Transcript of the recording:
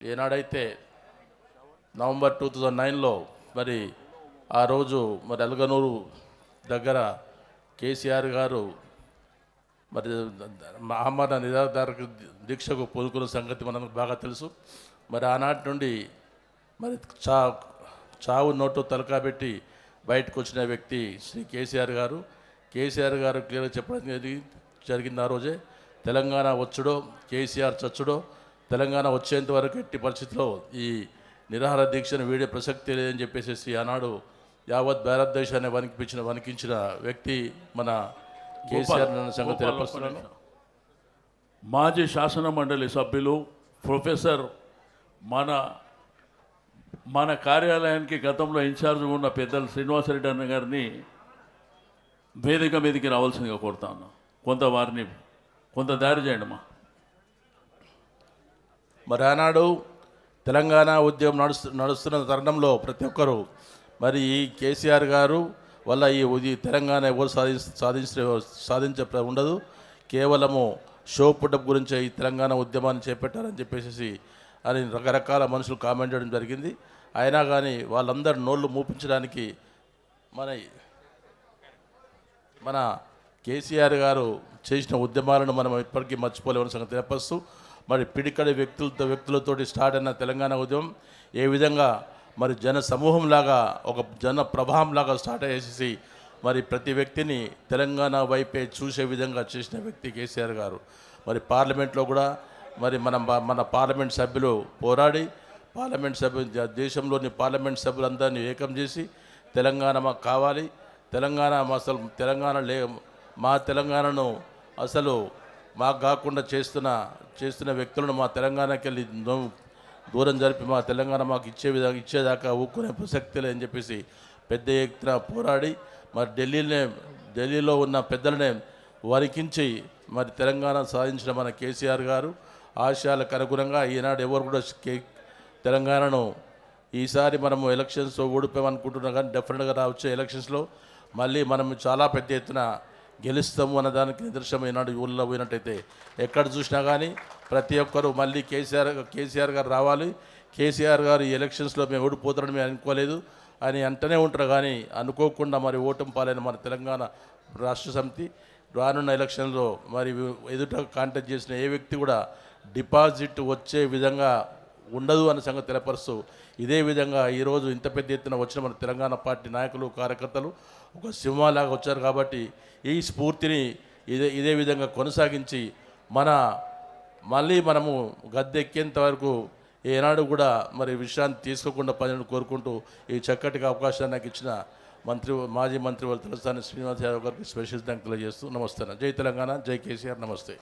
ఏనాడైతే November 2009లో మరి ఆ రోజు మరి అలగనూరు దగ్గర కేసీఆర్ గారు మరి ఆమరణ నిరాధార దీక్షకు పూనుకున్న సంగతి మనకు బాగా తెలుసు. మరి ఆనాటి నుండి మరి చావు నోటు తలకాబెట్టి బయటకు వచ్చిన వ్యక్తి శ్రీ కేసీఆర్ గారు. కేసీఆర్ గారు క్లియర్గా చెప్పడం జరిగింది. ఆ రోజే తెలంగాణ వచ్చుడో కేసీఆర్ చచ్చుడో, తెలంగాణ వచ్చేంత వరకు ఎట్టి పరిస్థితిలో ఈ నిరాహార దీక్షను వీడే ప్రసక్తి లేదని చెప్పేసి ఆనాడు యావత్ భారతదేశాన్ని వణికించిన వ్యక్తి మన కేసీఆర్ సంగతి తెలియపరుస్తున్నాను. మాజీ శాసన మండలి సభ్యులు ప్రొఫెసర్ మన కార్యాలయానికి గతంలో ఇన్ఛార్జ్ ఉన్న పెద్దలు శ్రీనివాసరెడ్డి అన్న గారిని వేదిక మీదకి రావాల్సిందిగా కోరుతాను. వారిని కొంత దారి చేయండి అమ్మా. మరి ఆనాడు తెలంగాణ ఉద్యమం నడుస్తున్న తరుణంలో ప్రతి ఒక్కరూ మరి ఈ కేసీఆర్ గారు వల్ల ఈ తెలంగాణ ఎవరు సాధించ ఉండదు, కేవలము షో పుట్టప్ గురించి ఈ తెలంగాణ ఉద్యమాన్ని చేపట్టారని చెప్పేసి అని రకరకాల మనుషులు కామెంట్ చేయడం జరిగింది. అయినా కానీ వాళ్ళందరూ నోళ్ళు మూపించడానికి మన కేసీఆర్ గారు చేసిన ఉద్యమాలను మనం ఇప్పటికీ మర్చిపోలేమని సంగతి తెలియపరుస్తూ, మరి పిడికడి వ్యక్తులతోటి స్టార్ట్ అయిన తెలంగాణ ఉద్యమం ఏ విధంగా మరి జన సమూహంలాగా ఒక జన ప్రవాహంలాగా స్టార్ట్ అయ్యేసి మరి ప్రతి వ్యక్తిని తెలంగాణ వైపే చూసే విధంగా చేసిన వ్యక్తి కేసీఆర్ గారు. మరి పార్లమెంట్లో కూడా మరి మన పార్లమెంట్ సభ్యులు పోరాడి దేశంలోని పార్లమెంట్ సభ్యులందరినీ ఏకం చేసి తెలంగాణ మాకు కావాలి, తెలంగాణ అసలు మా తెలంగాణను అసలు మాకు కాకుండా చేస్తున్న వ్యక్తులను మా తెలంగాణకి వెళ్ళి దూరం జరిపి మా తెలంగాణ మాకు ఇచ్చేదాకా ఊక్కునే ప్రసక్తి లేదని చెప్పేసి పెద్ద ఎత్తున పోరాడి మరి ఢిల్లీలో ఉన్న పెద్దలనే వరికించి మరి తెలంగాణ సాధించిన మన కేసీఆర్ గారు ఆశయాలకు అనుగుణంగా ఈనాడు ఎవరు కూడా తెలంగాణను ఈసారి మనము ఎలక్షన్స్లో ఓడిపోయామనుకుంటున్నాం, కానీ డెఫినెట్గా వచ్చే ఎలక్షన్స్లో మళ్ళీ మనం చాలా పెద్ద ఎత్తున గెలుస్తాము అన్నదానికి నిదర్శనం ఈనాడు ఊళ్ళో పోయినట్టయితే ఎక్కడ చూసినా కానీ ప్రతి ఒక్కరూ మళ్ళీ కేసీఆర్ గారు రావాలి, కేసీఆర్ గారు ఈ ఎలక్షన్స్లో మేము ఓడిపోతారని మేము అనుకోలేదు అని అంటనే ఉంటారు. కానీ అనుకోకుండా మరి ఓటమి పాలైన మన తెలంగాణ రాష్ట్ర సమితి రానున్న ఎలక్షన్లో మరి ఎదుట కాంటాక్ట్ చేసిన ఏ వ్యక్తి కూడా డిపాజిట్ వచ్చే విధంగా ఉండదు అనే సంగతి తెలపరుస్తూ, ఇదే విధంగా ఈరోజు ఇంత పెద్ద ఎత్తున వచ్చిన మన తెలంగాణ పార్టీ నాయకులు కార్యకర్తలు ఒక సింహాలాగా వచ్చారు. కాబట్టి ఈ స్ఫూర్తిని ఇదే విధంగా కొనసాగించి మళ్ళీ మనము గద్దెక్కేంత వరకు ఏనాడు కూడా మరి విషయాన్ని తీసుకోకుండా పనిని కోరుకుంటూ ఈ చక్కటి అవకాశాన్ని నాకు ఇచ్చిన మాజీ మంత్రి తలసాని శ్రీనివాస్ యాదవ్ గారికి స్పెషల్ థ్యాంక్ తెలియజేస్తూ నమస్తే. జై తెలంగాణ, జై కేసీఆర్, నమస్తే.